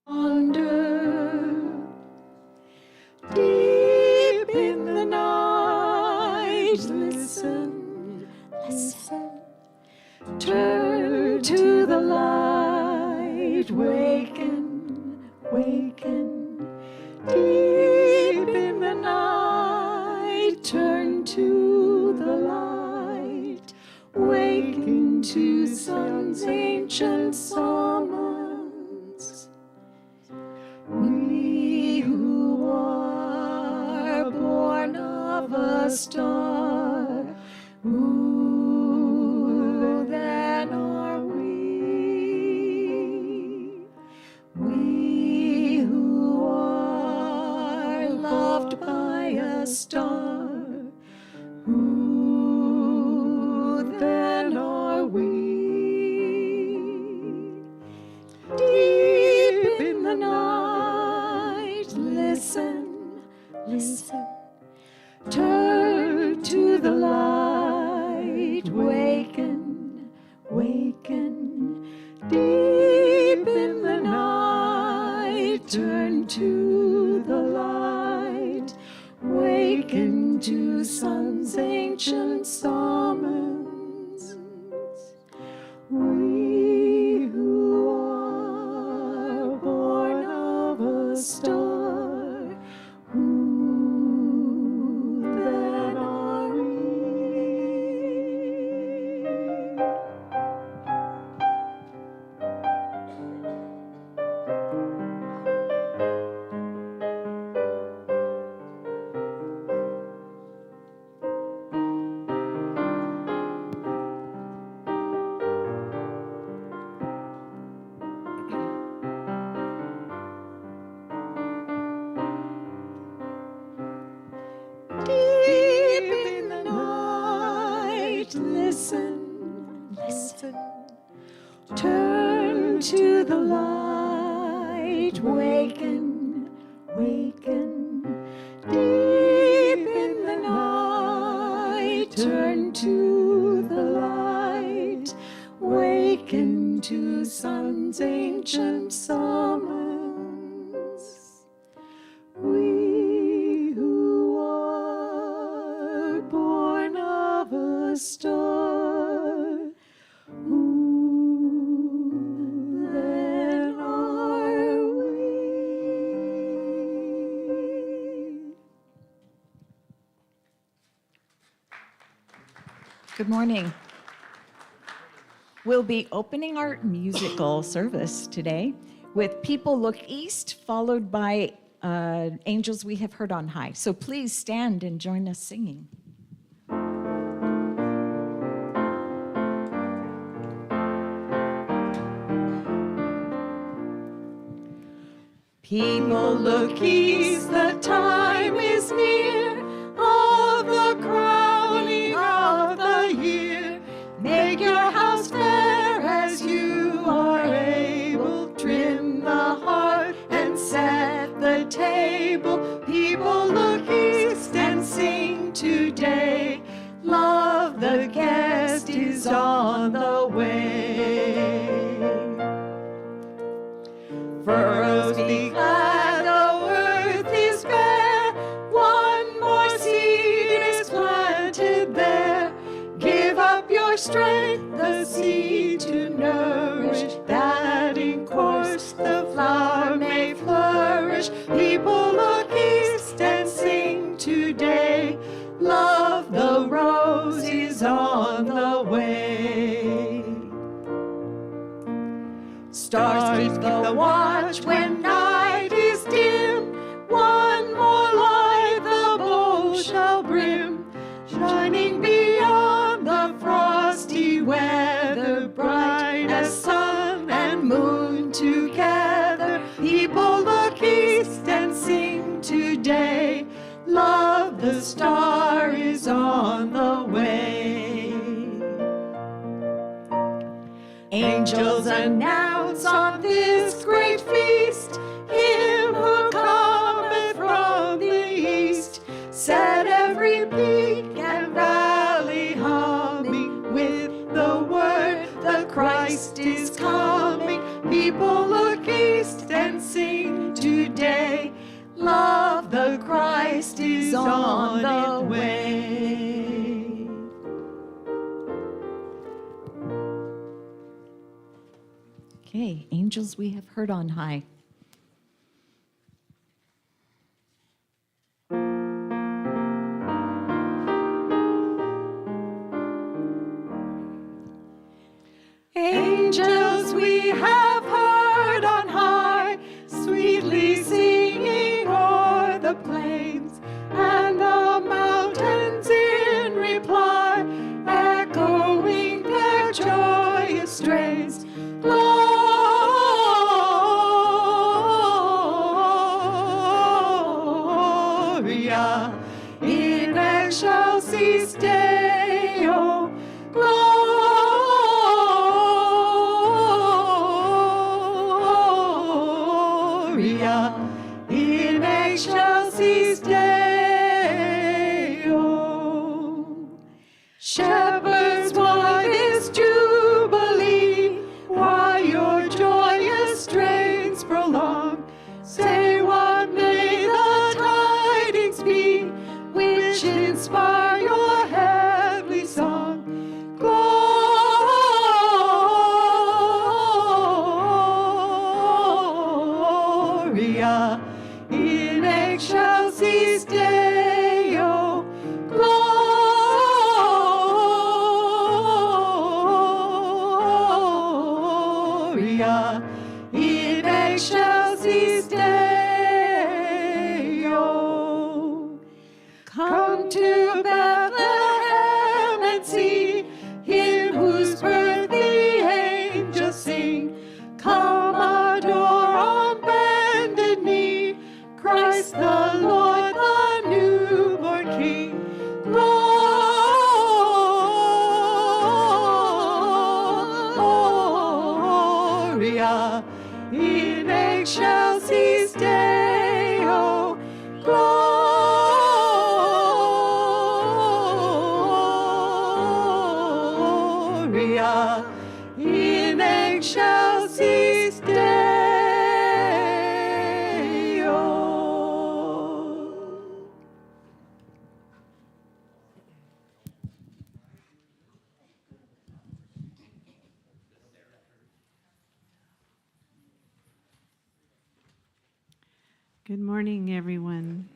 Wander deep in the night. Listen, listen. Turn to the light. Waken, waken. Deep in the night. Turn to the light. Waken to sun's ancient summons. a star. Who then are we? Deep in the night, listen, listen. Turn to the light, waken, waken. Deep in the night, turn to the light, waken to sun's ancient summons. We who are born of a star, who then are we? Deep in the night, listen, listen. Turn to the light, waken, waken. Deep in the night, turn to the light, waken to sun's ancient summons. We who are born of a star, who then are we? Good morning. We'll be opening our musical service today with People Look East, followed by Angels We Have Heard on High. So please stand and join us singing. People look east, the time is near of the crowning of the year. Make your house fair as you are able. Trim the hearth and set the table. People look east and sing today. Love the guest is on the way. Furrows be glad, the earth is bare. One more seed is planted there. Give up your strength, the seed to nourish, that in course the flower may flourish. People look east and sing today. Love the rose is on the way. Stars keep the watch when night is dim. One more light the bowl shall brim, shining beyond the frosty weather, bright as sun and moon together. People look east and sing today. Love the star is on the way. Angels announce on this great feast him who cometh from the east. Set every peak and valley humming with the word, the Christ is coming. People look east and sing today. Love the Christ is on the way. Okay, Angels We Have Heard on High. Angels we have heard on high, sweetly singing o'er the plains and the mountains in reply, echoing their joyous strains. Glory Gloria in excelsis Deo. Shepherds, why this jubilee? Why your joyous strains prolong? Say, what may the tidings be which inspire your heavenly song? Gloria in excelsis Deo. Gloria in excelsis Deo. Come to Bethlehem and see him whose birth the angels sing. Come adore on bended knee Christ the Lord, the newborn King. Gloria in excelsis Deo. Gloria in excelsis Deo. Good morning, everyone.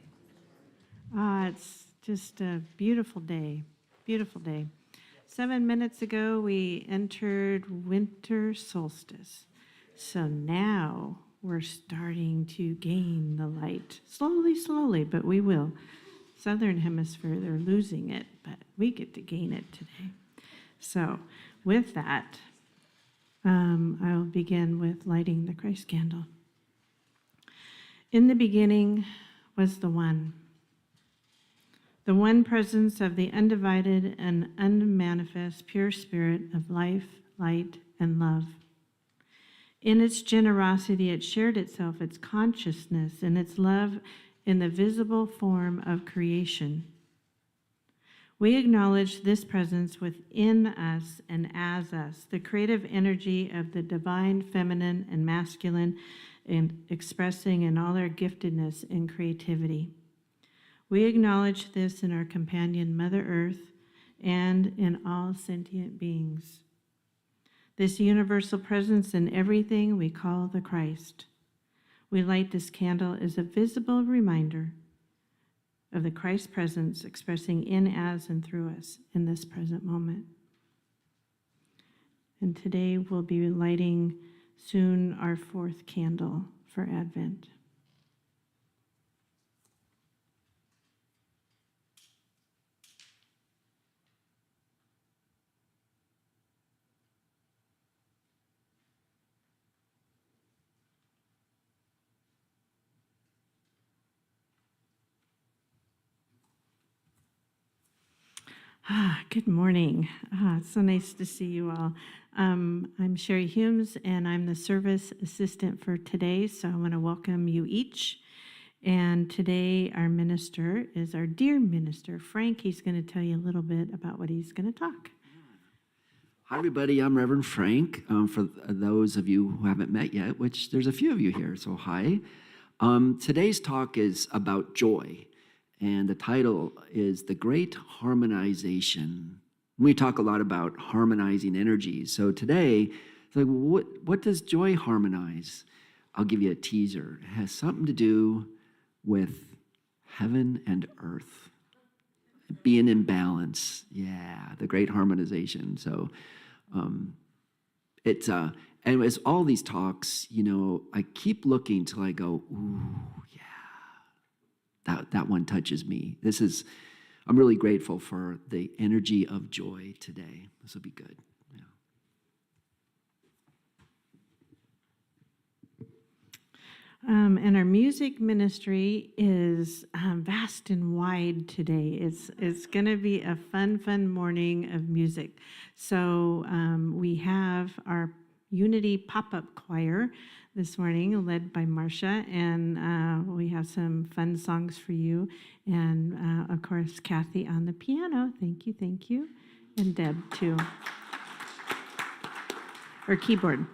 It's just a beautiful day, beautiful day. 7 minutes ago, we entered winter solstice. So now we're starting to gain the light. Slowly, slowly, but we will. Southern hemisphere, they're losing it, but we get to gain it today. So with that, I'll begin with lighting the Christ candle. In the beginning was the one presence of the undivided and unmanifest pure spirit of life, light, and love. In its generosity, it shared itself, its consciousness, and its love in the visible form of creation. We acknowledge this presence within us and as us, the creative energy of the divine feminine and masculine, and expressing in all our giftedness and creativity. We acknowledge this in our companion Mother Earth and in all sentient beings. This universal presence in everything we call the Christ. We light this candle as a visible reminder of the Christ presence expressing in, as, and through us in this present moment. And today we'll be lighting soon our fourth candle for Advent. Good morning. It's so nice to see you all. I'm Sherry Humes, and I'm the service assistant for today, so I want to welcome you each. And today our minister is our dear minister, Frank. He's going to tell you a little bit about what he's going to talk. Hi, everybody. I'm Reverend Frank. For those of you who haven't met yet, which there's a few of you here, so hi. Today's talk is about joy. And the title is The Great Harmonization. We talk a lot about harmonizing energies. So today, it's like, what does joy harmonize? I'll give you a teaser. It has something to do with heaven and earth, being in balance. Yeah, the great harmonization. So and as all these talks, I keep looking till I go, ooh, yeah. That one touches me. I'm really grateful for the energy of joy today. This will be good. Yeah. And our music ministry is vast and wide today. It's going to be a fun morning of music. So we have our Unity pop-up choir this morning, led by Marcia, and we have some fun songs for you. And of course, Kathy on the piano. Thank you. And Deb, too. Or keyboard.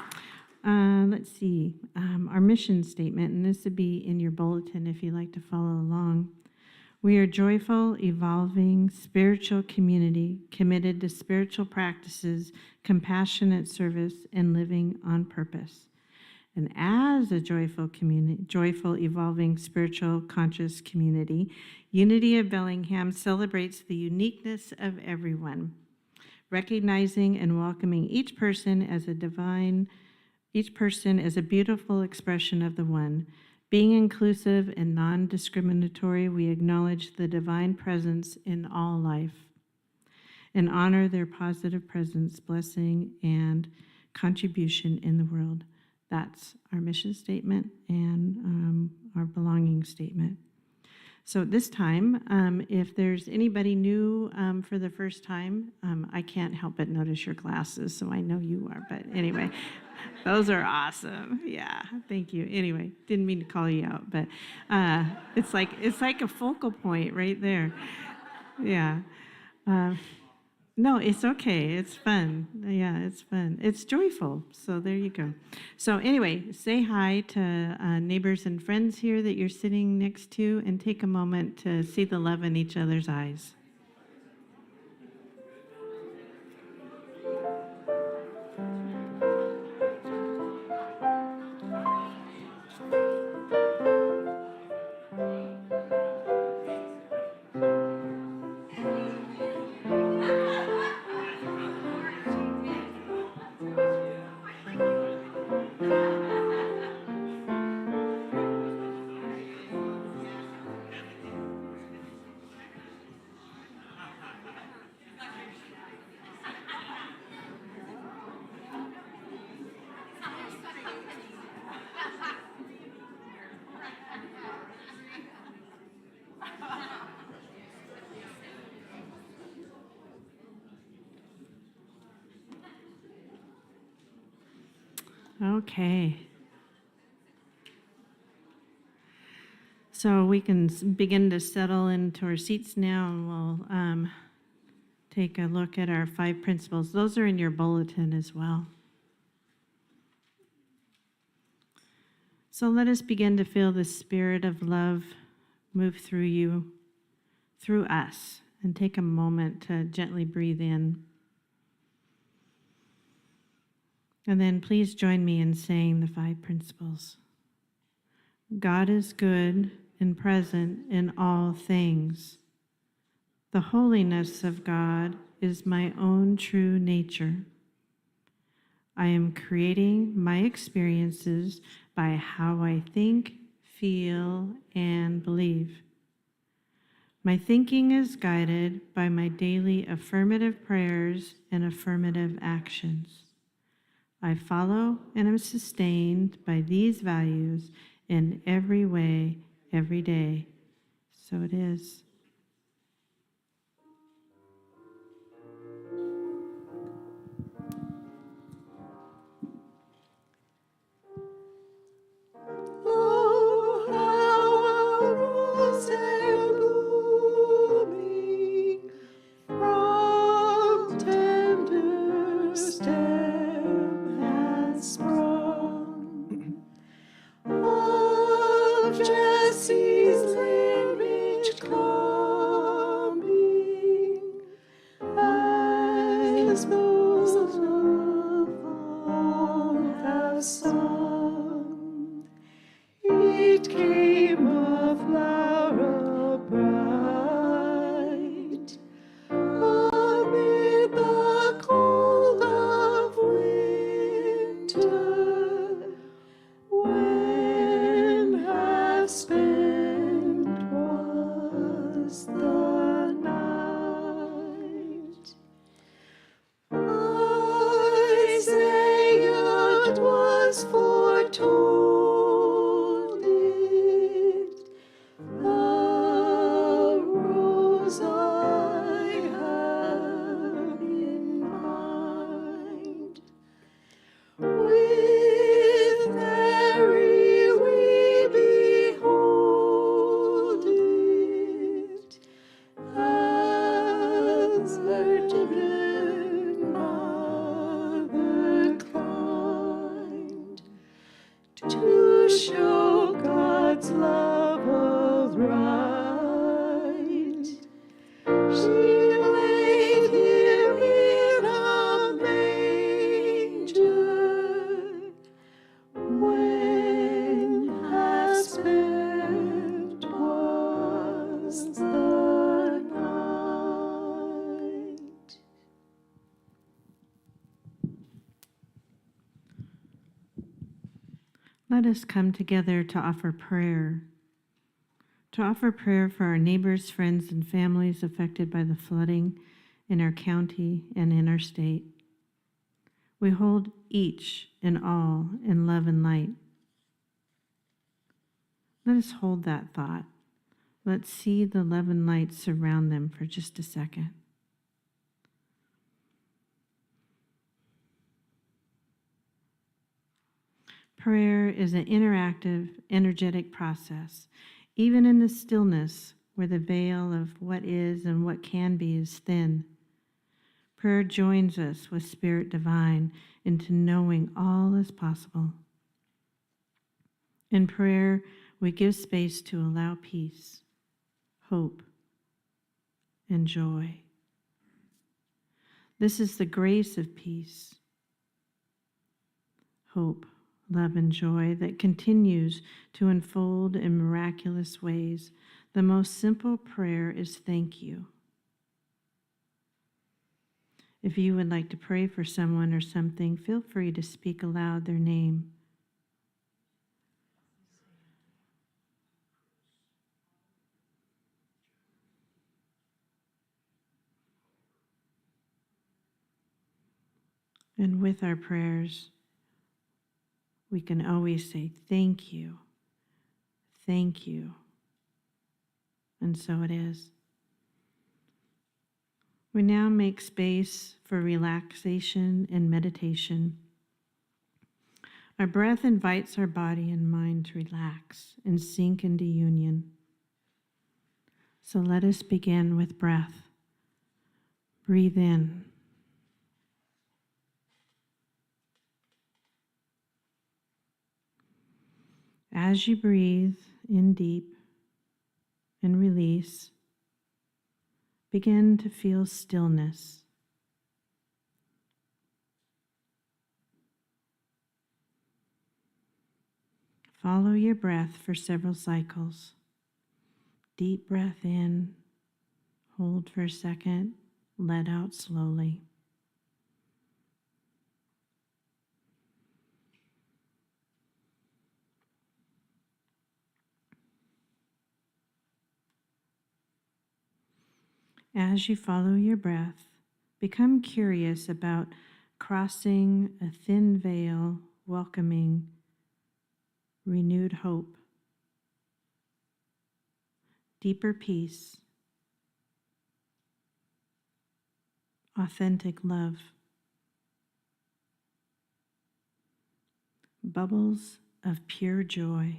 Let's see, our mission statement, and this would be in your bulletin if you'd like to follow along. We are joyful, evolving, spiritual community committed to spiritual practices, compassionate service, and living on purpose. And as a joyful community, joyful, evolving, spiritual, conscious community, Unity of Bellingham celebrates the uniqueness of everyone, recognizing and welcoming each person as a beautiful expression of the one. Being inclusive and non-discriminatory, we acknowledge the divine presence in all life and honor their positive presence, blessing, and contribution in the world. That's our mission statement and our belonging statement. So at this time, if there's anybody new for the first time, I can't help but notice your glasses, so I know you are. But anyway, those are awesome. Yeah, thank you. Anyway, didn't mean to call you out, but it's like a focal point right there. Yeah. No, it's okay. It's fun. Yeah, it's fun. It's joyful. So there you go. So anyway, say hi to neighbors and friends here that you're sitting next to, and take a moment to see the love in each other's eyes. Okay. So we can begin to settle into our seats now, and we'll take a look at our 5 principles. Those are in your bulletin as well. So let us begin to feel the spirit of love move through you, through us, and take a moment to gently breathe in. And then please join me in saying the 5 principles. God is good and present in all things. The holiness of God is my own true nature. I am creating my experiences by how I think, feel, and believe. My thinking is guided by my daily affirmative prayers and affirmative actions. I follow and am sustained by these values in every way, every day. So it is. Oh, how a rose blooming from tender stem has sprung. Of Jesse's lineage coming, as those of old have sung. It came a flower bright amid the cold of winter, when half spent was the night. Isaiah 'twas foretold it, the rose I have in mind. With their to show God's love aright. She laid here in a manger when aspect was the night. Let us come together to offer prayer. To offer prayer for our neighbors, friends, and families affected by the flooding in our county and in our state. We hold each and all in love and light. Let us hold that thought. Let's see the love and light surround them for just a second. Prayer is an interactive, energetic process. Even in the stillness, where the veil of what is and what can be is thin, prayer joins us with Spirit Divine into knowing all is possible. In prayer, we give space to allow peace, hope, and joy. This is the grace of peace, hope, love, and joy that continues to unfold in miraculous ways. The most simple prayer is thank you. If you would like to pray for someone or something, feel free to speak aloud their name. And with our prayers, we can always say, thank you, thank you. And so it is. We now make space for relaxation and meditation. Our breath invites our body and mind to relax and sink into union. So let us begin with breath. Breathe in. As you breathe in deep and release, begin to feel stillness. Follow your breath for several cycles. Deep breath in, hold for a second, let out slowly. As you follow your breath, become curious about crossing a thin veil, welcoming renewed hope, deeper peace, authentic love, bubbles of pure joy.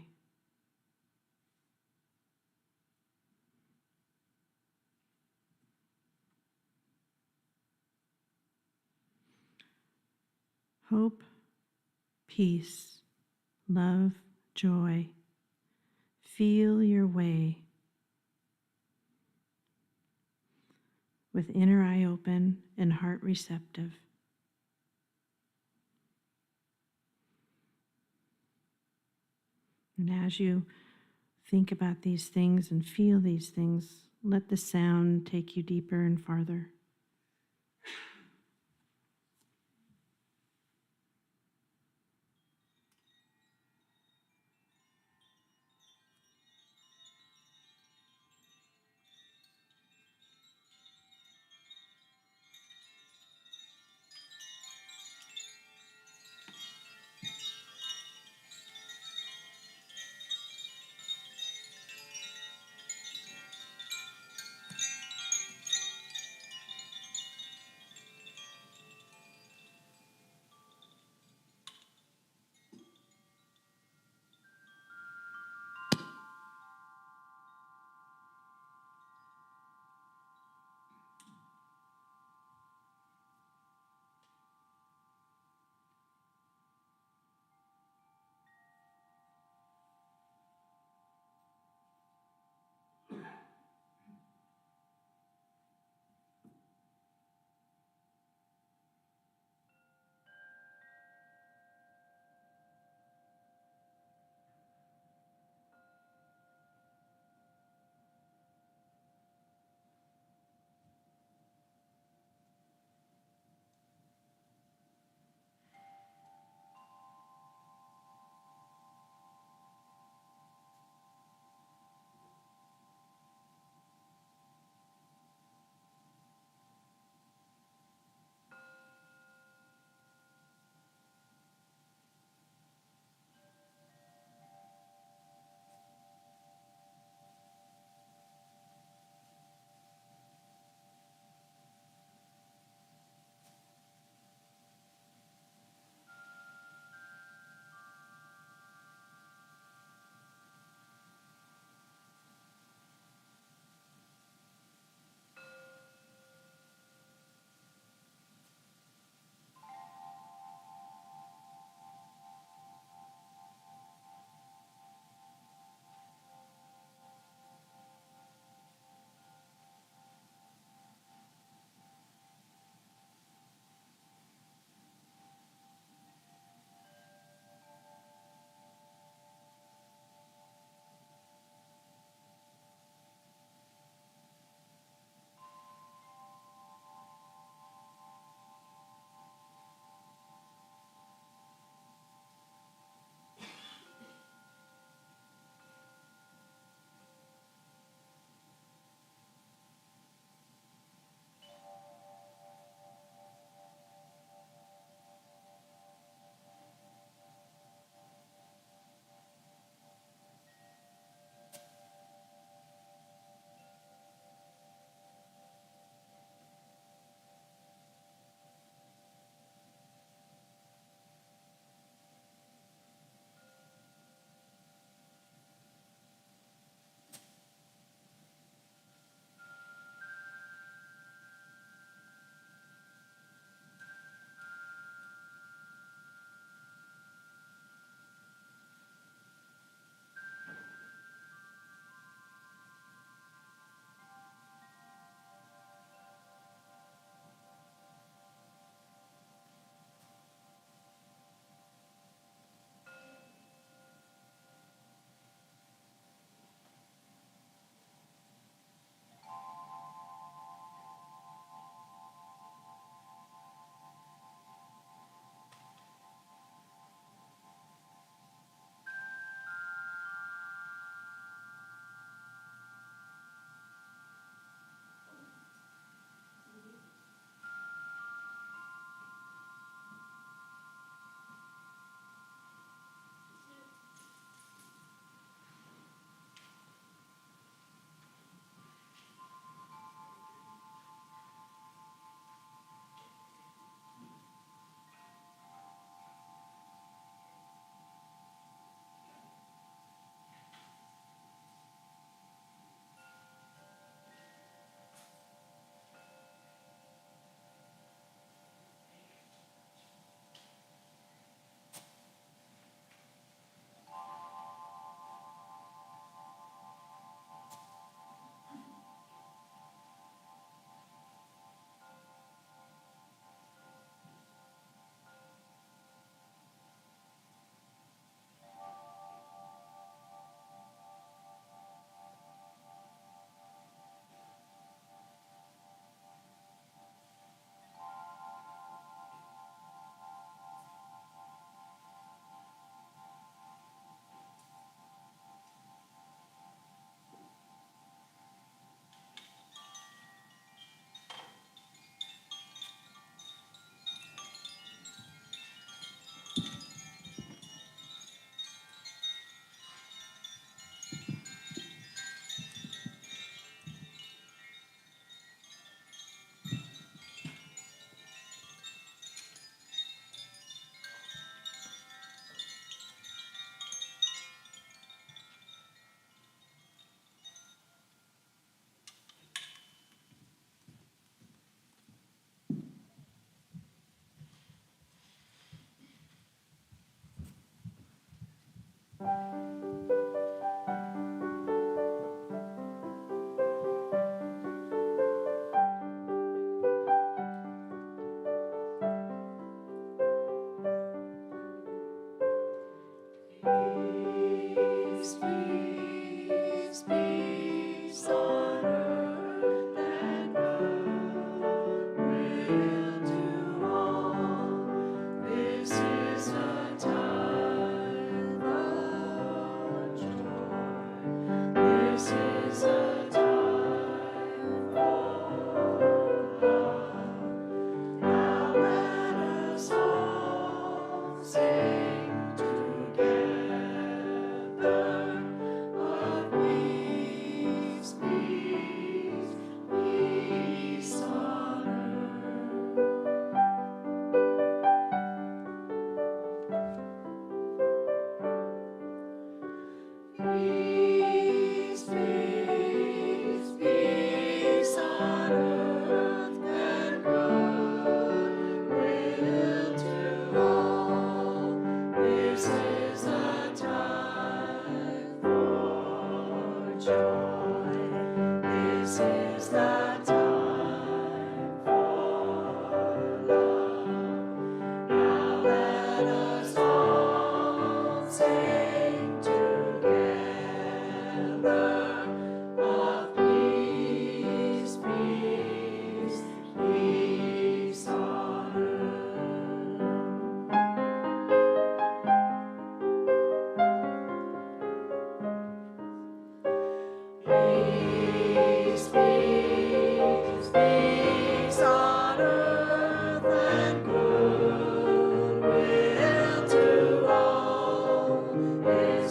Hope, peace, love, joy. Feel your way with inner eye open and heart receptive. And as you think about these things and feel these things, let the sound take you deeper and farther.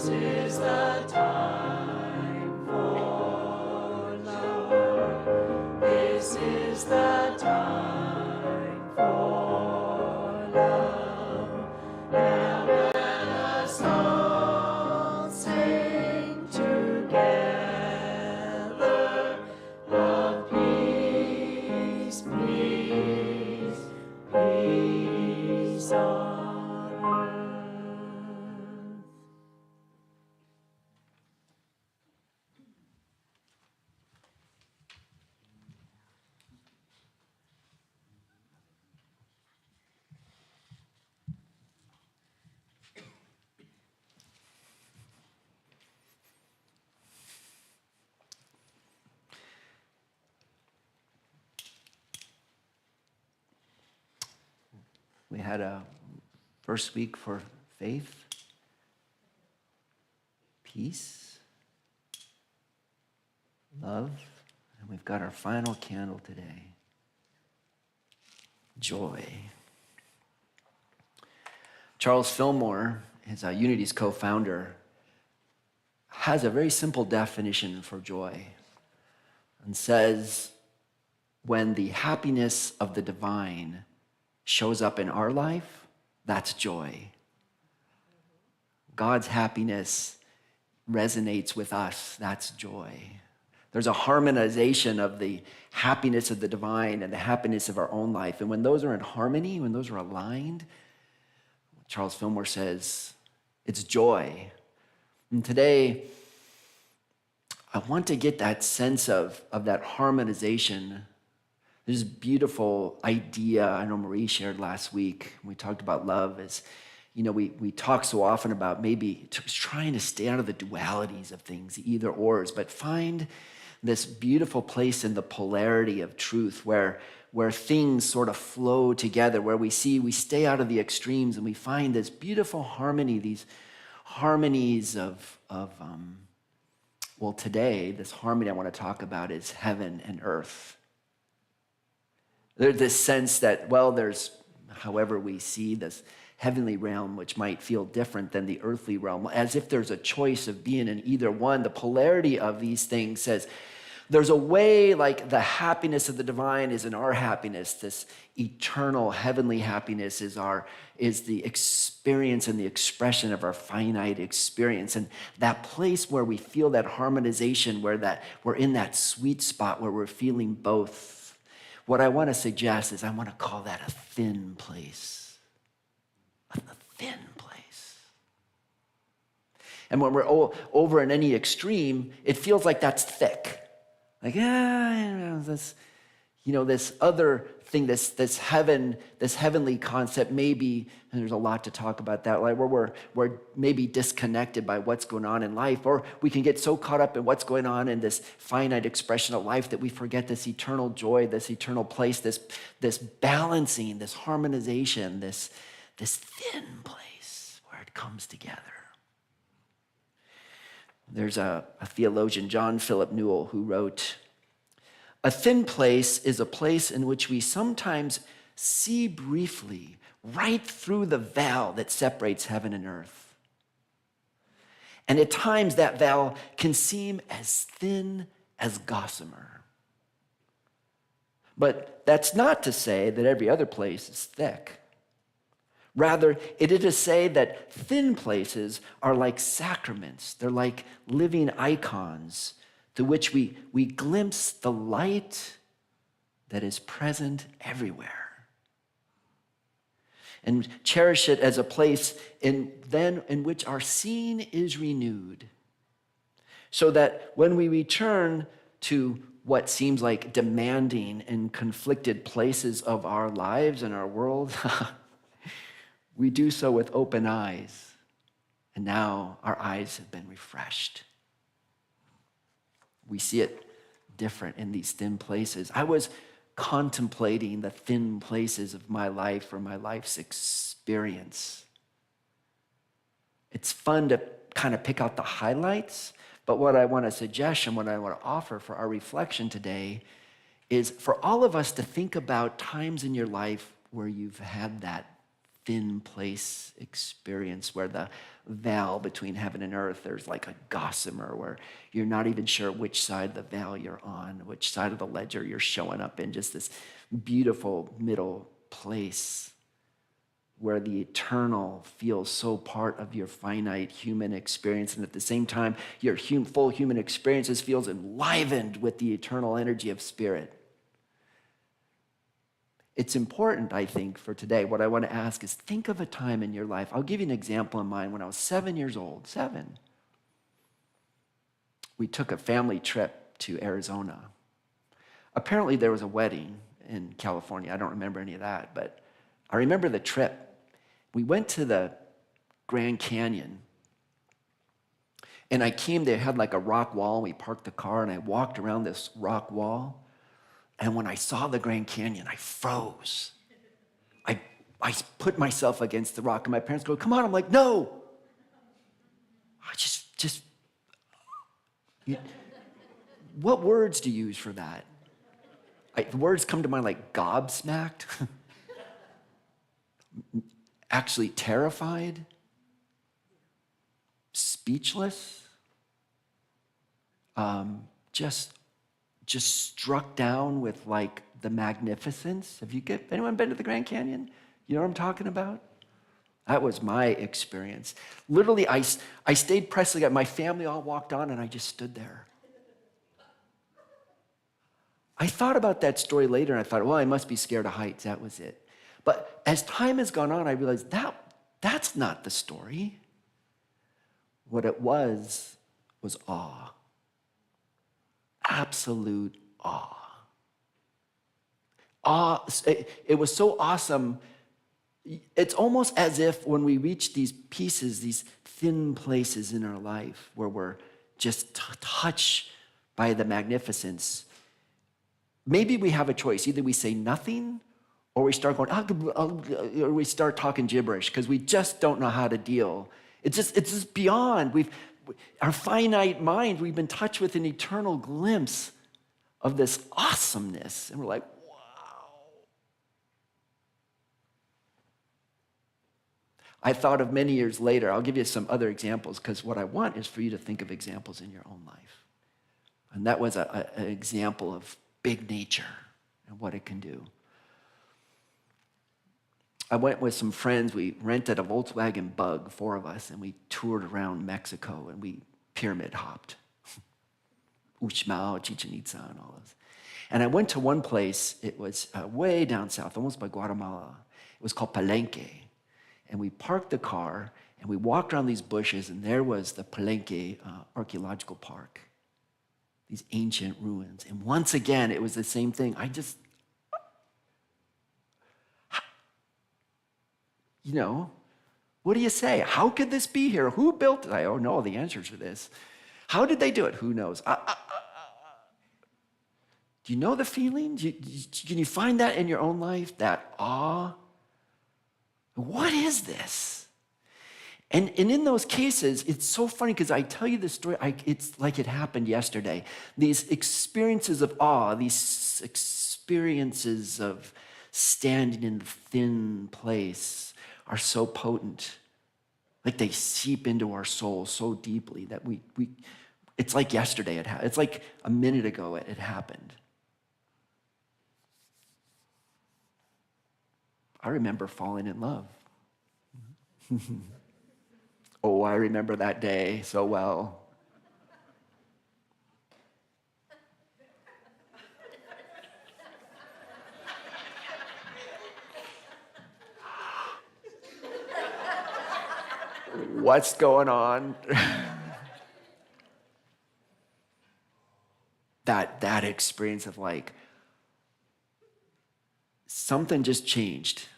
is the time for love. This is the time for love. Now let us all sing together of peace, peace, peace on earth. We had a first week for faith, peace, love, and we've got our final candle today, joy. Charles Fillmore, Unity's co-founder, has a very simple definition for joy and says, when the happiness of the divine shows up in our life, that's joy. God's happiness resonates with us, that's joy. There's a harmonization of the happiness of the divine and the happiness of our own life. And when those are in harmony, when those are aligned, Charles Fillmore says, it's joy. And today, I want to get that sense of that harmonization. There's this beautiful idea I know Marie shared last week. We talked about love as, we talk so often about maybe trying to stay out of the dualities of things, the either ors, but find this beautiful place in the polarity of truth where things sort of flow together, where we stay out of the extremes and we find this beautiful harmony, these harmonies of today, this harmony I want to talk about is heaven and earth. There's this sense that, there's, however we see this heavenly realm, which might feel different than the earthly realm, as if there's a choice of being in either one. The polarity of these things says, there's a way like the happiness of the divine is in our happiness. This eternal heavenly happiness is the experience and the expression of our finite experience. And that place where we feel that harmonization, where we're in that sweet spot where we're feeling both. What I want to suggest is I want to call that a thin place. A thin place. And when we're over in any extreme, it feels like that's thick. Like, this other thing, this heavenly concept, maybe, and there's a lot to talk about that, like where we're maybe disconnected by what's going on in life, or we can get so caught up in what's going on in this finite expression of life that we forget this eternal joy, this eternal place, this balancing, this harmonization, this thin place where it comes together. There's a theologian, John Philip Newell, who wrote, "A thin place is a place in which we sometimes see briefly right through the veil that separates heaven and earth. And at times that veil can seem as thin as gossamer. But that's not to say that every other place is thick. Rather, it is to say that thin places are like sacraments. They're like living icons to which we glimpse the light that is present everywhere. And cherish it as a place in which our seeing is renewed. So that when we return to what seems like demanding and conflicted places of our lives and our world, we do so with open eyes, and now our eyes have been refreshed. We see it different in these thin places. I was contemplating the thin places of my life or my life's experience. It's fun to kind of pick out the highlights, but what I want to suggest and what I want to offer for our reflection today is for all of us to think about times in your life where you've had that thin place experience where the veil between heaven and earth, there's like a gossamer where you're not even sure which side of the veil you're on, which side of the ledger you're showing up in, just this beautiful middle place where the eternal feels so part of your finite human experience, and at the same time, your full human experiences feels enlivened with the eternal energy of spirit. It's important, I think, for today. What I want to ask is think of a time in your life. I'll give you an example of mine when I was 7 years old. 7. We took a family trip to Arizona. Apparently, there was a wedding in California. I don't remember any of that, but I remember the trip. We went to the Grand Canyon, and they had like a rock wall, and we parked the car, and I walked around this rock wall. And when I saw the Grand Canyon, I froze. I put myself against the rock, and my parents go, "Come on." I'm like, "No." What words do you use for that? The words come to mind like gobsmacked, actually terrified, speechless, just struck down with like the magnificence. Anyone been to the Grand Canyon? You know what I'm talking about? That was my experience. Literally, I stayed pressed against. My family all walked on, and I just stood there. I thought about that story later, and I thought, well, I must be scared of heights. That was it. But as time has gone on, I realized that's not the story. What it was awe. Absolute awe. It was so awesome. It's almost as if when we reach these pieces, these thin places in our life where we're just touched by the magnificence, maybe we have a choice. Either we say nothing or we start going, or we start talking gibberish because we just don't know how to deal. It's just beyond. Our finite mind, we've been touched with an eternal glimpse of this awesomeness. And we're like, wow. I thought of many years later, I'll give you some other examples because what I want is for you to think of examples in your own life. And that was an example of big nature and what it can do. I went with some friends. We rented a Volkswagen Bug, 4 of us, and we toured around Mexico, and we pyramid hopped. Uxmal, Chichen Itza, and all those. And I went to one place. It was way down south, almost by Guatemala. It was called Palenque. And we parked the car, and we walked around these bushes, and there was the Palenque Archaeological Park, these ancient ruins. And once again, it was the same thing. What do you say? How could this be here? Who built it? I don't know the answers to this. How did they do it? Who knows? Do you know the feeling? Can you find that in your own life, that awe? What is this? And in those cases, it's so funny because I tell you the story, it's like it happened yesterday. These experiences of awe, these experiences of standing in the thin place are so potent. Like they seep into our soul so deeply that it's like yesterday it happened. It's like a minute ago it happened. I remember falling in love. Oh, I remember that day so well. What's going on? That experience of like, something just changed.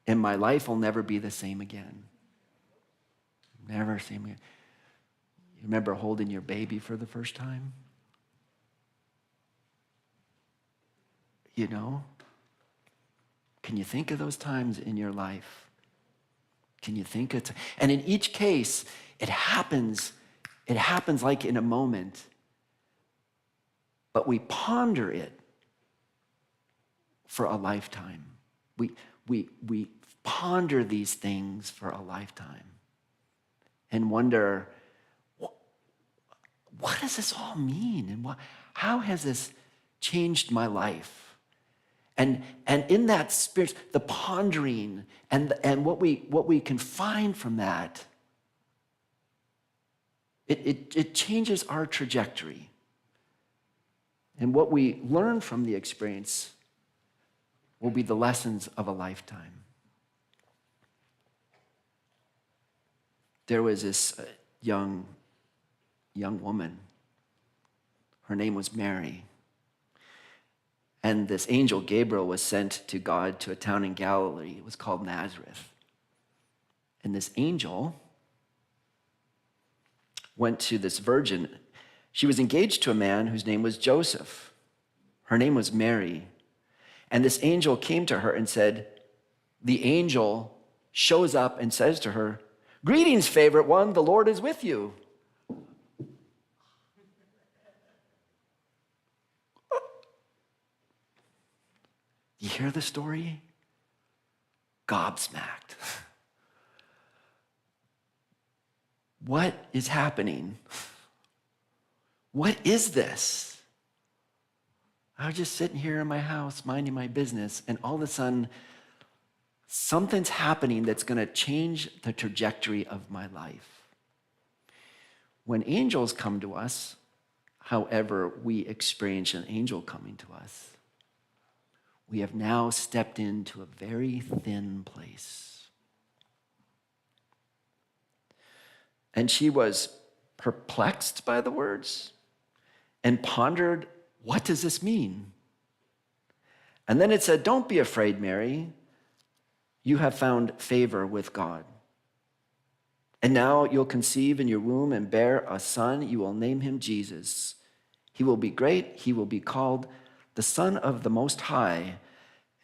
And my life will never be the same again. Never same again. You remember holding your baby for the first time? Can you think of those times in your life? Can you think of and in each case, it happens like in a moment, but we ponder it for a lifetime. We ponder these things for a lifetime and wonder, what does this all mean? And how has this changed my life? And in that spirit, the pondering and what we can find from that, it changes our trajectory. And what we learn from the experience will be the lessons of a lifetime. There was this young woman. Her name was Mary. And this angel Gabriel was sent to God to a town in Galilee. It was called Nazareth. And this angel went to this virgin. She was engaged to a man whose name was Joseph. Her name was Mary. And this angel came to her and said, the angel shows up and says to her, "Greetings, favorite one, the Lord is with you." You hear the story? Gobsmacked. What is happening? What is this? I was just sitting here in my house minding my business, and all of a sudden, something's happening that's going to change the trajectory of my life. When angels come to us, however we experience an angel coming to us, we have now stepped into a very thin place. And she was perplexed by the words and pondered, what does this mean? And then it said, "Don't be afraid, Mary. You have found favor with God. And now you'll conceive in your womb and bear a son. You will name him Jesus. He will be great. He will be called the Son of the Most High.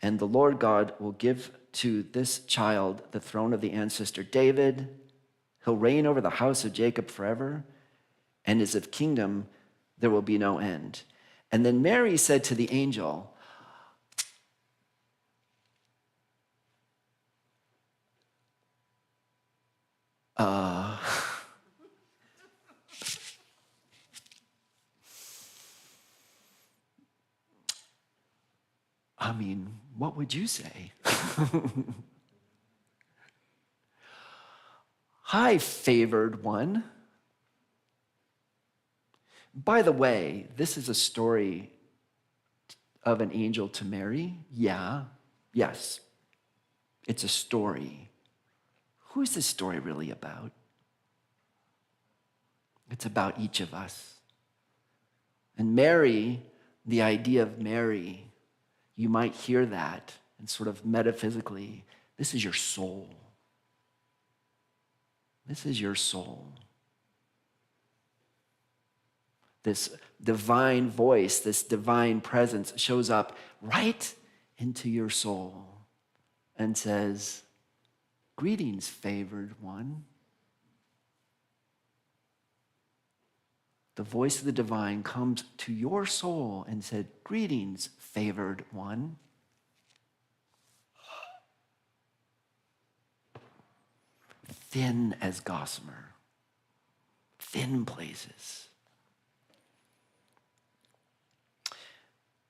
And the Lord God will give to this child the throne of the ancestor David. He'll reign over the house of Jacob forever. And his kingdom there will be no end." And then Mary said to the angel, what would you say? Hi, favored one. By the way, this is a story of an angel to Mary. Yes, it's a story. Who's this story really about? It's about each of us. And Mary, the idea of Mary, you might hear that and sort of metaphysically, this is your soul. This is your soul. This divine voice, this divine presence shows up right into your soul and says, "Greetings, favored one." The voice of the divine comes to your soul and said, "Greetings, favored one." Thin as gossamer, thin places.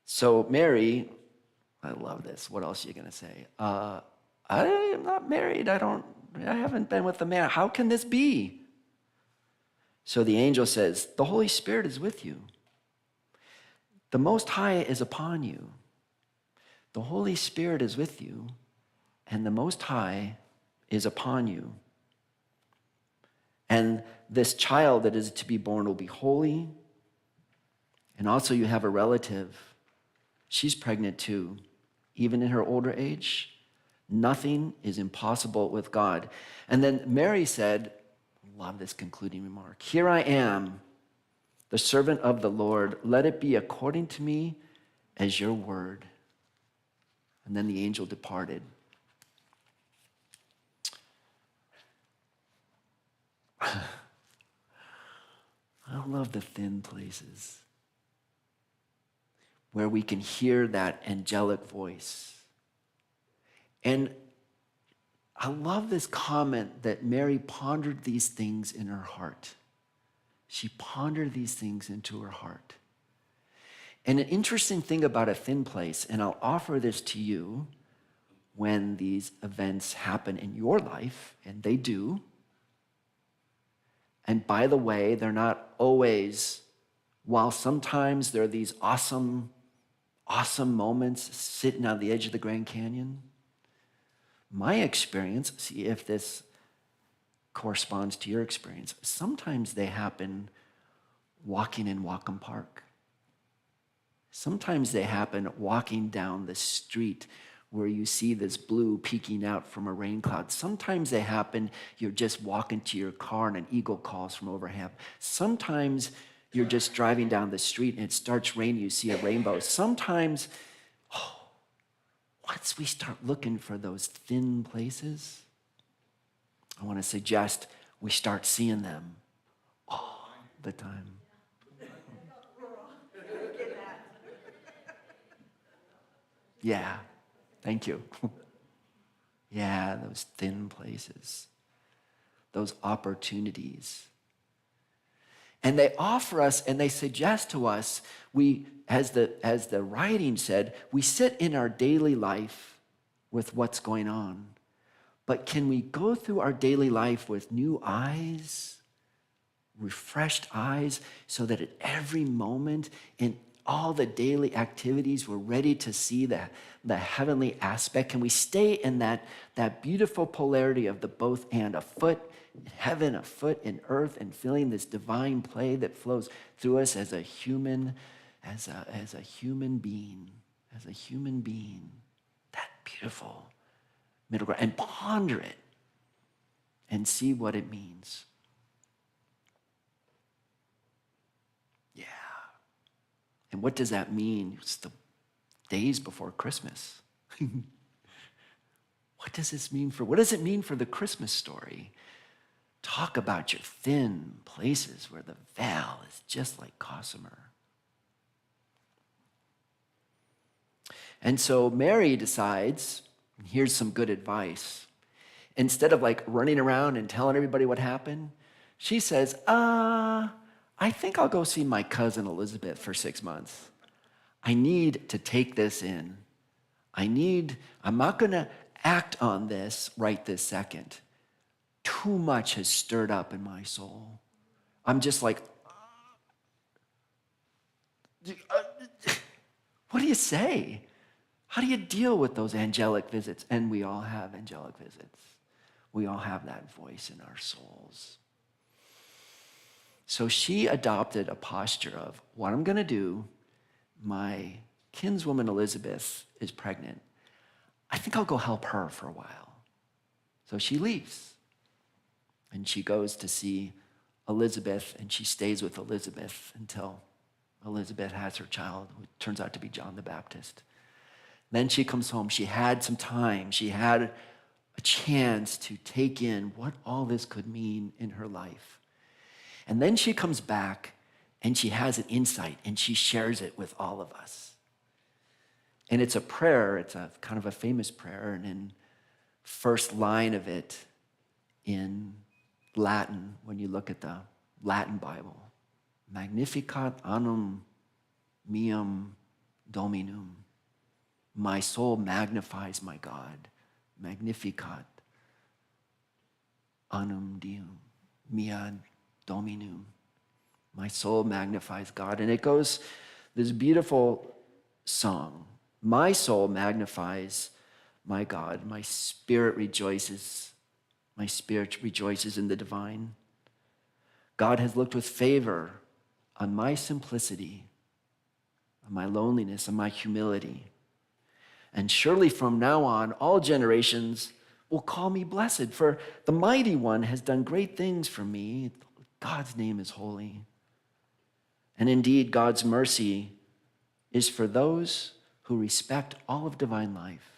So Mary, I love this. What else are you going to say? I am not married. I haven't been with a man. How can this be? So the angel says, "The Holy Spirit is with you. The Most High is upon you. The Holy Spirit is with you, and the Most High is upon you. And this child that is to be born will be holy." And also you have a relative. She's pregnant too. Even in her older age, nothing is impossible with God. And then Mary said, I love this concluding remark, "Here I am, the servant of the Lord. Let it be according to me as your word." And then the angel departed. I love the thin places where we can hear that angelic voice. And I love this comment that Mary pondered these things in her heart. She pondered these things into her heart. And an interesting thing about a thin place, and I'll offer this to you when these events happen in your life, and they do. And by the way, they're not always, while sometimes there are these awesome moments sitting on the edge of the Grand Canyon, my experience, see if this corresponds to your experience, sometimes they happen walking in Whatcom Park. Sometimes they happen walking down the street where you see this blue peeking out from a rain cloud. Sometimes they happen, you're just walking to your car and an eagle calls from overhead. Sometimes you're just driving down the street and it starts raining, you see a rainbow. Sometimes, once we start looking for those thin places, I want to suggest we start seeing them all the time. Yeah, thank you. Yeah, those thin places, those opportunities. And they offer us and they suggest to us, as the writing said, we sit in our daily life with what's going on. But can we go through our daily life with new eyes, refreshed eyes, so that at every moment in all the daily activities, we're ready to see the heavenly aspect? Can we stay in that beautiful polarity of the both and, a foot in heaven, a foot in earth, and feeling this divine play that flows through us as a human, as a human being, that beautiful middle ground, and ponder it and see what it means. Yeah. And what does that mean? It's the days before Christmas. What does it mean for the Christmas story? Talk about your thin places where the veil is just like gossamer. And so Mary decides, here's some good advice. Instead of like running around and telling everybody what happened, she says, I think I'll go see my cousin Elizabeth for 6 months. I need to take this in. I'm not going to act on this right this second. Too much has stirred up in my soul. I'm just like, what do you say? How do you deal with those angelic visits? And we all have angelic visits. We all have that voice in our souls. So she adopted a posture of, what I'm going to do, my kinswoman Elizabeth is pregnant. I think I'll go help her for a while. So she leaves. And she goes to see Elizabeth, and she stays with Elizabeth until Elizabeth has her child, who turns out to be John the Baptist. Then she comes home. She had some time. She had a chance to take in what all this could mean in her life. And then she comes back and she has an insight and she shares it with all of us. And it's a prayer. It's a kind of a famous prayer. And in first line of it in Latin, when you look at the Latin Bible, Magnificat annum meum Dominum. My soul magnifies my God. Magnificat annum Deum mea Dominum. My soul magnifies God. And it goes, this beautiful song. My soul magnifies my God. My spirit rejoices. My spirit rejoices in the divine. God has looked with favor on my simplicity, on my loneliness, on my humility. And surely from now on, all generations will call me blessed, for the Mighty One has done great things for me. God's name is holy. And indeed, God's mercy is for those who respect all of divine life.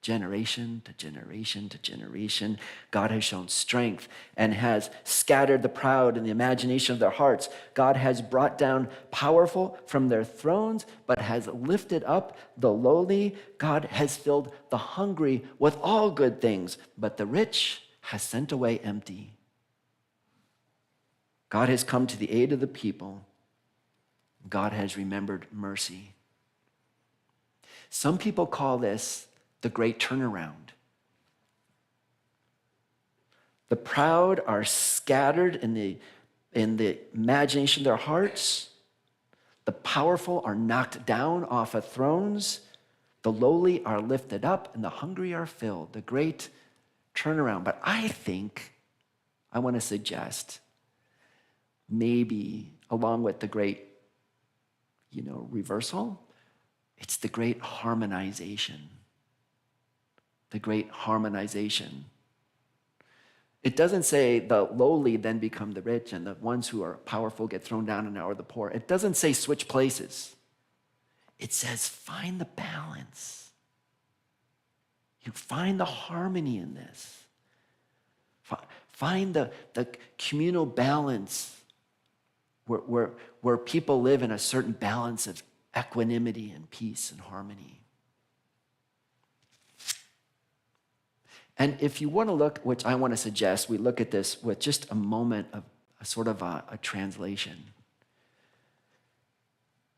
Generation to generation to generation, God has shown strength and has scattered the proud in the imagination of their hearts. God has brought down powerful from their thrones, but has lifted up the lowly. God has filled the hungry with all good things, but the rich has sent away empty. God has come to the aid of the people. God has remembered mercy. Some people call this the great turnaround. The proud are scattered in the imagination of their hearts. The powerful are knocked down off of thrones. The lowly are lifted up, and the hungry are filled. The great turnaround. But I want to suggest, maybe along with the great, reversal, it's the great harmonization. The great harmonization. It doesn't say the lowly then become the rich and the ones who are powerful get thrown down and now are the poor. It doesn't say switch places. It says find the balance. You find the harmony in this. Find the communal balance where people live in a certain balance of equanimity and peace and harmony. And if you want to look, which I want to suggest, we look at this with just a moment of a translation.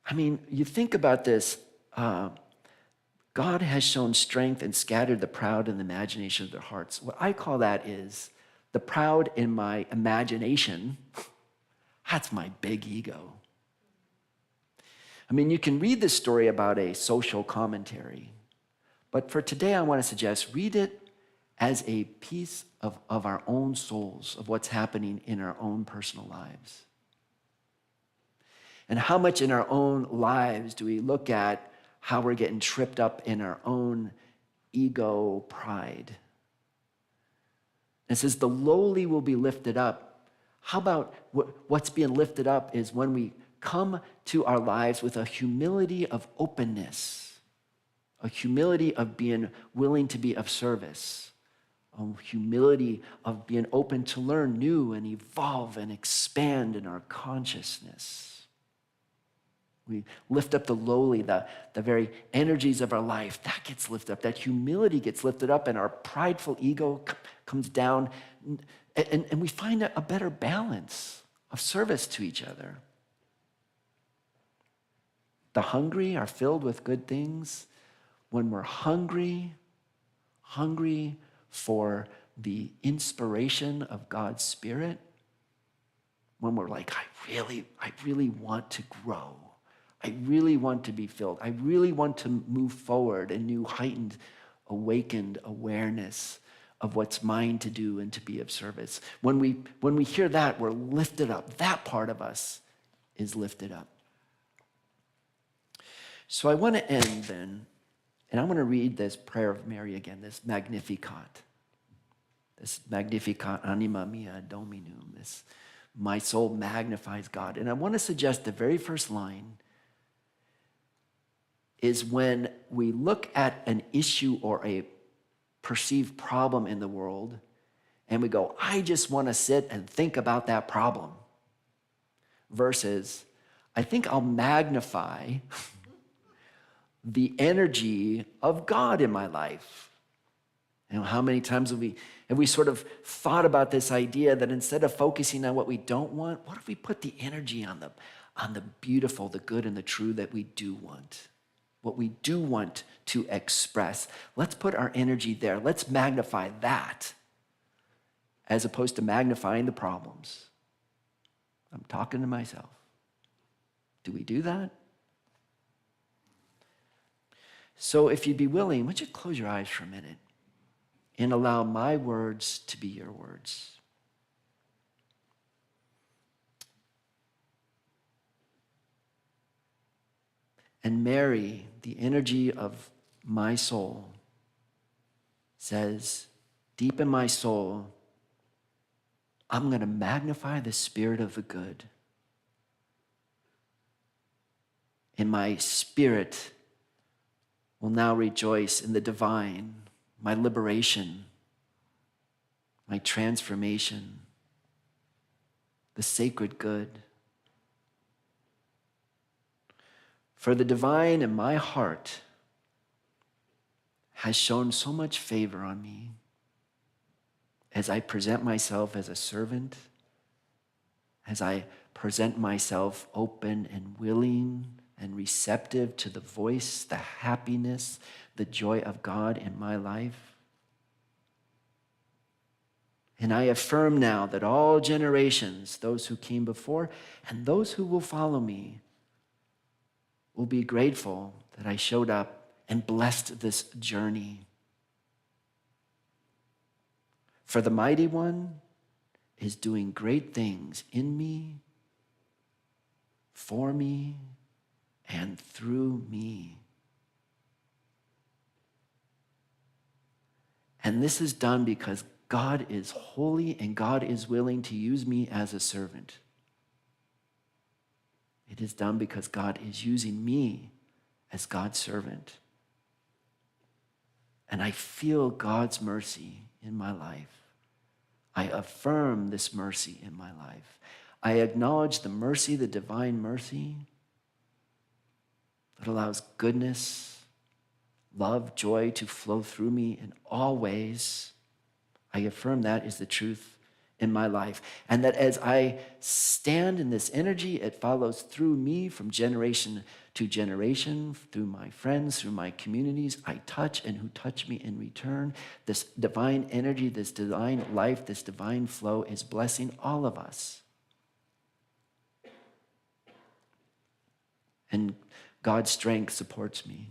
I mean, you think about this. God has shown strength and scattered the proud in the imagination of their hearts. What I call that is the proud in my imagination. That's my big ego. I mean, you can read this story about a social commentary, but for today, I want to suggest read it as a piece of our own souls, of what's happening in our own personal lives. And how much in our own lives do we look at how we're getting tripped up in our own ego pride? And it says the lowly will be lifted up. How about what's being lifted up is when we come to our lives with a humility of openness, a humility of being willing to be of service, humility of being open to learn new and evolve and expand in our consciousness. We lift up the lowly, the very energies of our life. That gets lifted up. That humility gets lifted up, and our prideful ego comes down. And we find a better balance of service to each other. The hungry are filled with good things. When we're hungry for the inspiration of God's Spirit, when we're like, I really want to grow. I really want to be filled. I really want to move forward in new, heightened, awakened awareness of what's mine to do and to be of service. When we hear that, we're lifted up. That part of us is lifted up. So I want to end then, and I want to read this prayer of Mary again, this Magnificat. This Magnificat anima mea dominum. This, my soul magnifies God. And I want to suggest the very first line is when we look at an issue or a perceived problem in the world and we go, I just want to sit and think about that problem. Versus, I think I'll magnify the energy of God in my life. How many times have we sort of thought about this idea that instead of focusing on what we don't want, what if we put the energy on the beautiful, the good, and the true that we do want? What we do want to express. Let's put our energy there. Let's magnify that as opposed to magnifying the problems. I'm talking to myself. Do we do that? So if you'd be willing, would you close your eyes for a minute and allow my words to be your words? And Mary, the energy of my soul, says, deep in my soul, I'm going to magnify the spirit of the good. And my spirit will now rejoice in the divine. my liberation, my transformation, the sacred good. For the divine in my heart has shown so much favor on me as I present myself as a servant, as I present myself open and willing and receptive to the voice, the happiness, the joy of God in my life. And I affirm now that all generations, those who came before and those who will follow me, will be grateful that I showed up and blessed this journey. For the Mighty One is doing great things in me, for me, and through me. And this is done because God is holy and God is willing to use me as a servant. It is done because God is using me as God's servant. And I feel God's mercy in my life. I affirm this mercy in my life. I acknowledge the mercy, the divine mercy that allows goodness, love, joy to flow through me in all ways. I affirm that is the truth in my life. And that as I stand in this energy, it follows through me from generation to generation, through my friends, through my communities I touch and who touch me in return. This divine energy, this divine life, this divine flow is blessing all of us. And God's strength supports me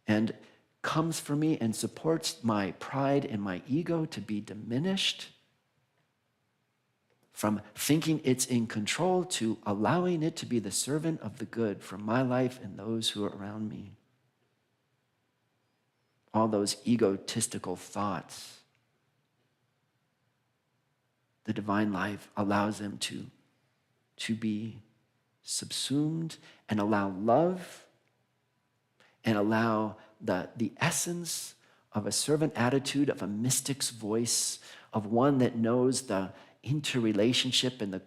and comes for me and supports my pride and my ego to be diminished, from thinking it's in control to allowing it to be the servant of the good for my life and those who are around me. All those egotistical thoughts, the divine life allows them to be subsumed and allow love and allow the essence of a servant attitude, of a mystic's voice, of one that knows the interrelationship and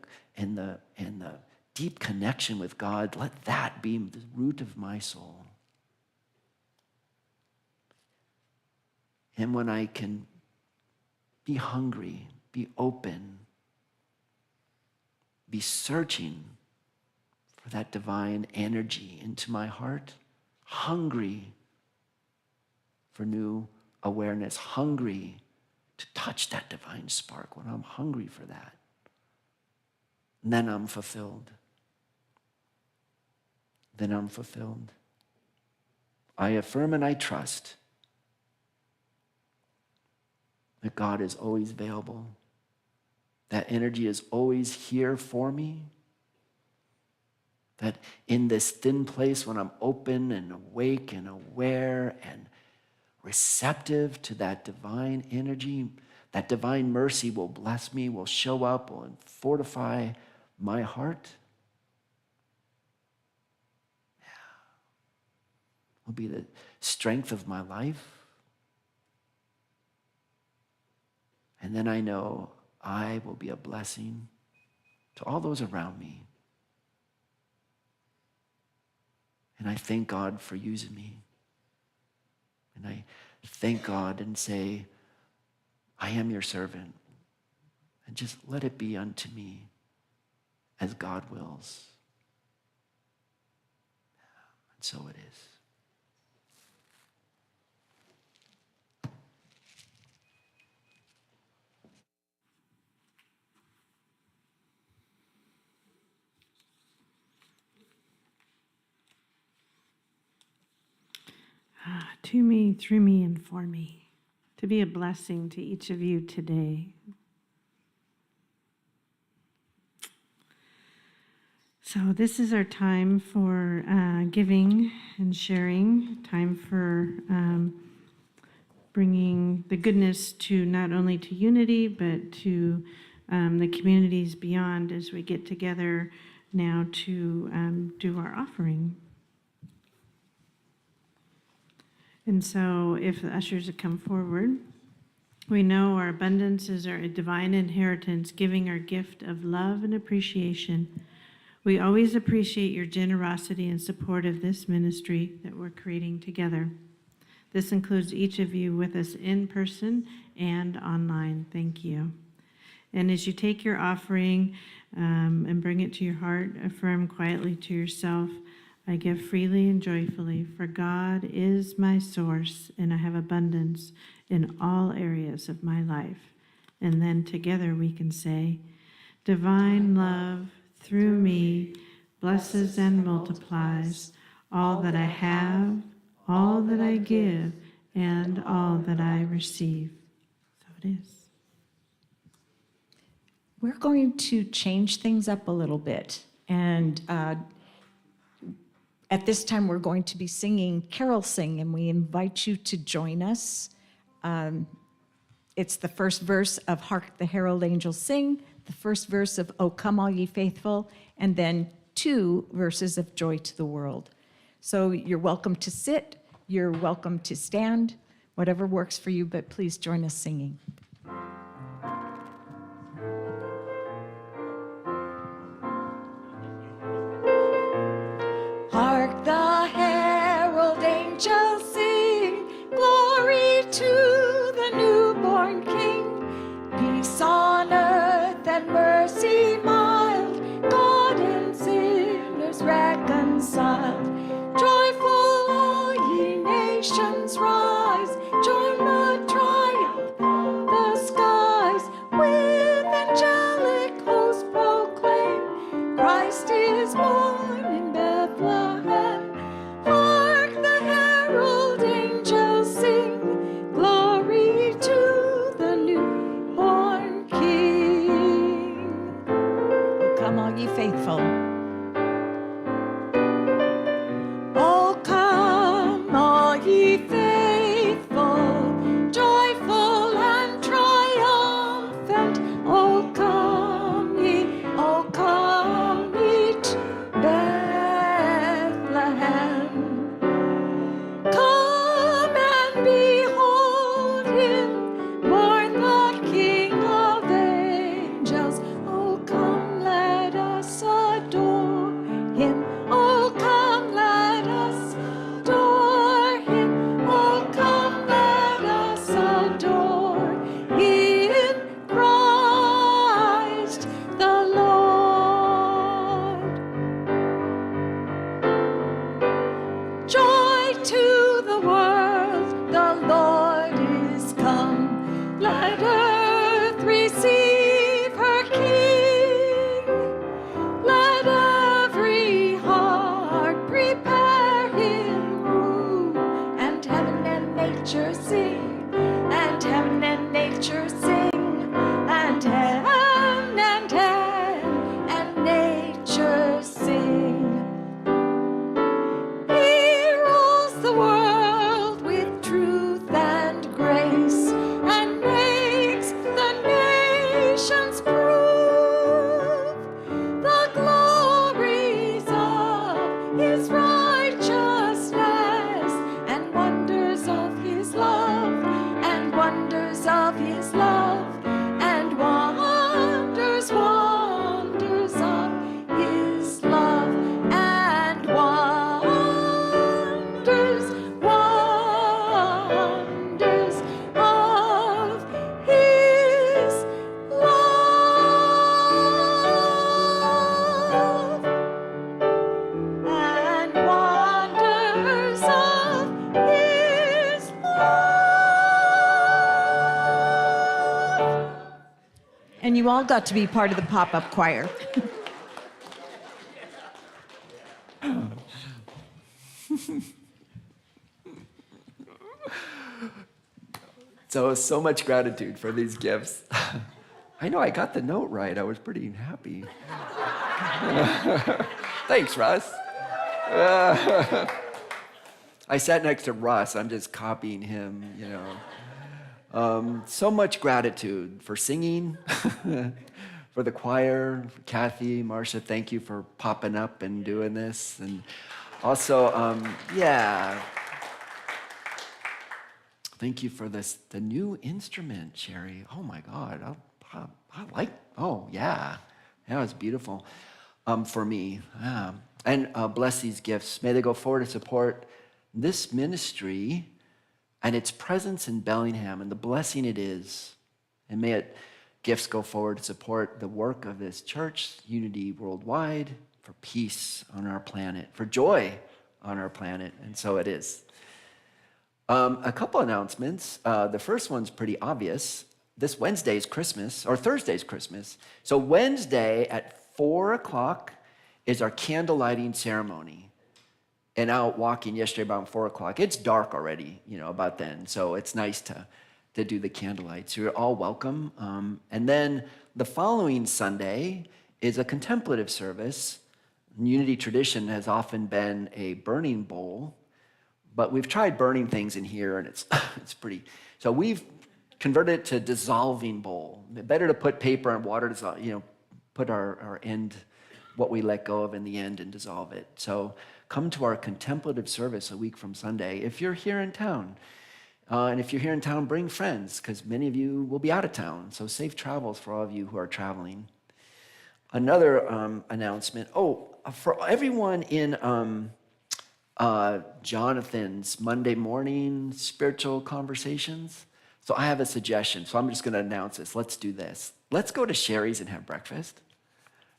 the deep connection with God. Let that be the root of my soul. And when I can be hungry, be open, be searching for that divine energy into my heart, hungry for new awareness, hungry to touch that divine spark, when I'm hungry for that, and then I'm fulfilled. Then I'm fulfilled. I affirm and I trust that God is always available. That energy is always here for me. That in this thin place, when I'm open and awake and aware and receptive to that divine energy, that divine mercy will bless me, will show up, will fortify my heart. Will be the strength of my life. And then I know I will be a blessing to all those around me. And I thank God for using me. And I thank God and say, I am your servant. And just let it be unto me as God wills. And so it is. To me, through me, and for me, to be a blessing to each of you today. So this is our time for giving and sharing, time for bringing the goodness to not only to Unity, but to the communities beyond as we get together now to do our offering. And so if the ushers would come forward, we know our abundance is our divine inheritance, giving our gift of love and appreciation. We always appreciate your generosity and support of this ministry that we're creating together. This includes each of you with us in person and online. Thank you. And as you take your offering and bring it to your heart, affirm quietly to yourself, I give freely and joyfully, for God is my source, and I have abundance in all areas of my life. And then together we can say, divine love through me blesses and multiplies all that I have, all that I give, and all that I receive. So it is. We're going to change things up a little bit. And at this time, we're going to be singing Carol Sing, and we invite you to join us. It's the first verse of Hark the Herald Angels Sing, the first verse of O Come All Ye Faithful, and then 2 verses of Joy to the World. So you're welcome to sit, you're welcome to stand, whatever works for you, but please join us singing. Hark the herald angels sing, glory to the newborn King. Peace on earth and mercy mild, God and sinners reconciled. Joyful all ye nations rise, join the triumph the skies. With angelic hosts proclaim, Christ is born in Bethlehem. Hark the herald angels sing, glory to the newborn King. Oh, come all ye faithful. Oh, come all ye faithful, joyful and triumphant. Oh, come ye to Bethlehem. Come and behold him, born the King of angels. Oh, come, let us adore him. Oh, come, let us adore him. Oh, come, let us adore him, Christ the Lord. Joy to the world, the Lord is come. Let earth receive her King. Let every heart prepare him room, and heaven and nature sing, and heaven and nature sing, and heaven and nature sing. He rules the world with truth and grace, and makes the nations prove the glories of his righteousness, and wonders of his love, and wonders of his love, and wonders, wonders of his love, and wonders, wonders of his love, and wonders of his love. And you all got to be part of the pop-up choir. So much gratitude for these gifts. I know I got the note right. I was pretty happy. Thanks, Russ. I sat next to Russ. I'm just copying him, you know. So much gratitude for singing, for the choir, for Kathy, Marcia, thank you for popping up and doing this. And also, Thank you for the new instrument, Sherry. Oh my God, I like, oh yeah, that was beautiful for me. Yeah. And bless these gifts. May they go forward to support this ministry and its presence in Bellingham and the blessing it is. And may gifts go forward to support the work of this church, unity worldwide, for peace on our planet, for joy on our planet. And so it is. A couple announcements. The first one's pretty obvious. This Wednesday is Christmas, or Thursday is Christmas. So Wednesday at 4 o'clock is our candle lighting ceremony. And out walking yesterday about 4 o'clock. It's dark already, about then. So it's nice to do the candlelight. So you're all welcome. And then the following Sunday is a contemplative service. Unity tradition has often been a burning bowl, but we've tried burning things in here, and it's pretty. So we've converted it to dissolving bowl. Better to put paper and water, put our end, what we let go of in the end, and dissolve it. So come to our contemplative service a week from Sunday if you're here in town. And if you're here in town, bring friends, because many of you will be out of town. So safe travels for all of you who are traveling. Another announcement. For everyone in Jonathan's Monday morning spiritual conversations. So I have a suggestion. So I'm just going to announce this. Let's do this. Let's go to Sherry's and have breakfast.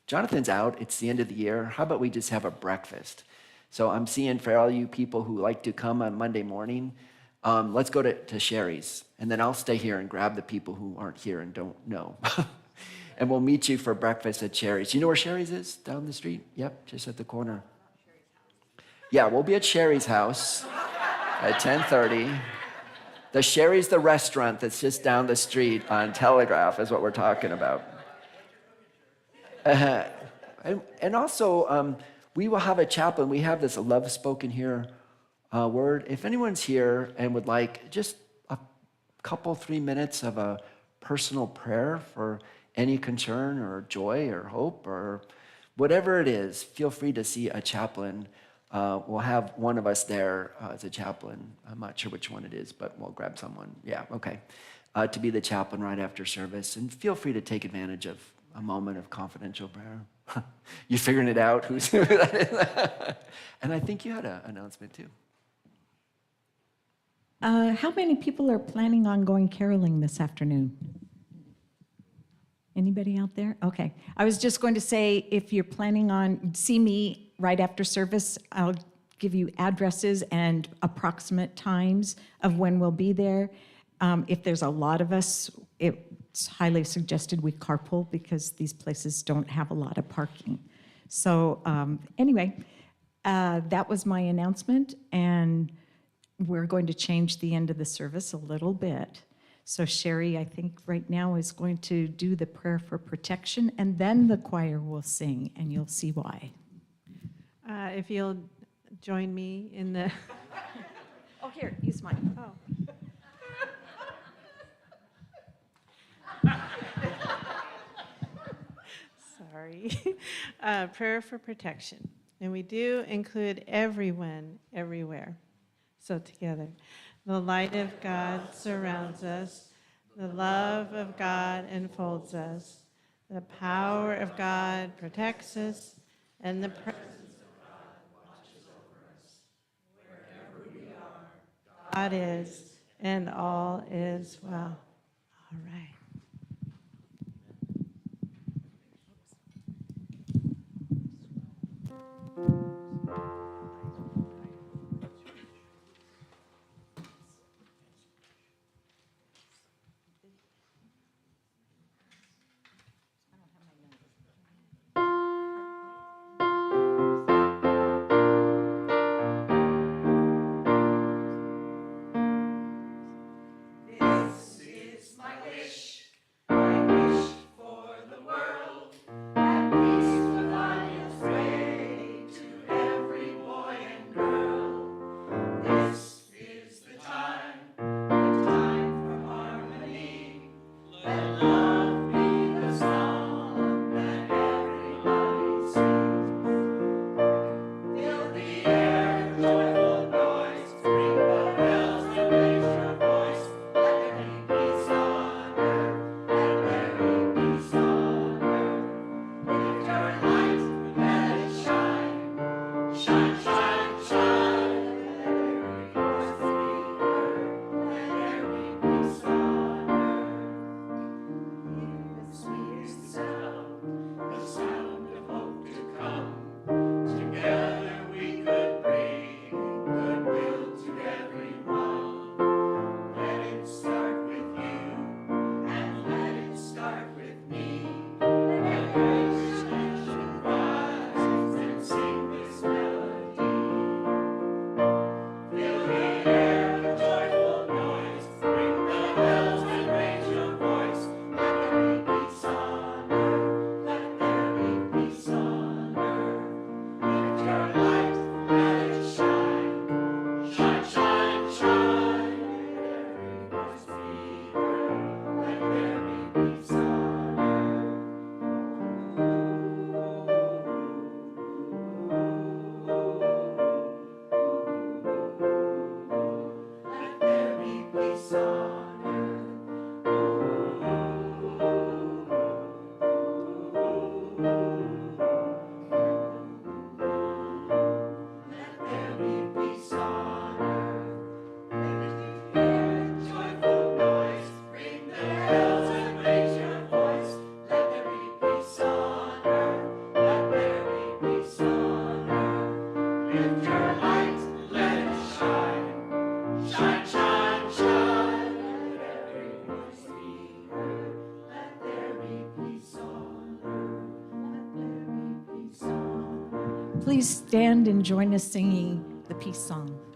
Jonathan's out. It's the end of the year. How about we just have a breakfast? So I'm seeing for all you people who like to come on Monday morning, let's go to Sherry's, and then I'll stay here and grab the people who aren't here and don't know. And we'll meet you for breakfast at Sherry's. You know where Sherry's is? Down the street? Yep, just at the corner. Yeah, we'll be at Sherry's house at 10:30. The Sherry's the restaurant that's just down the street on Telegraph is what we're talking about. And also, we will have a chaplain. We have this love spoken here word. If anyone's here and would like just a couple, 3 minutes of a personal prayer for any concern or joy or hope or whatever it is, feel free to see a chaplain. We'll have one of us there as a chaplain. I'm not sure which one it is, but we'll grab someone. Yeah, okay. To be the chaplain right after service. And feel free to take advantage of a moment of confidential prayer. You figuring it out? Who that is? And I think you had an announcement too. How many people are planning on going caroling this afternoon? Anybody out there? Okay. I was just going to say, if you're planning on, see me right after service. I'll give you addresses and approximate times of when we'll be there. If there's a lot of us, it's highly suggested we carpool because these places don't have a lot of parking. So anyway, that was my announcement, and we're going to change the end of the service a little bit. So Sherry, I think right now is going to do the prayer for protection, and then the choir will sing, and you'll see why. If you'll join me in the... Oh, here, use mine. Oh. Sorry. Prayer for protection. And we do include everyone, everywhere. So together. The light of God surrounds us. The love of God enfolds us. The power of God protects us. And the presence of God watches over us. Wherever we are, God is, and all is well. All right. This is my wish. Please stand and join us singing the peace song.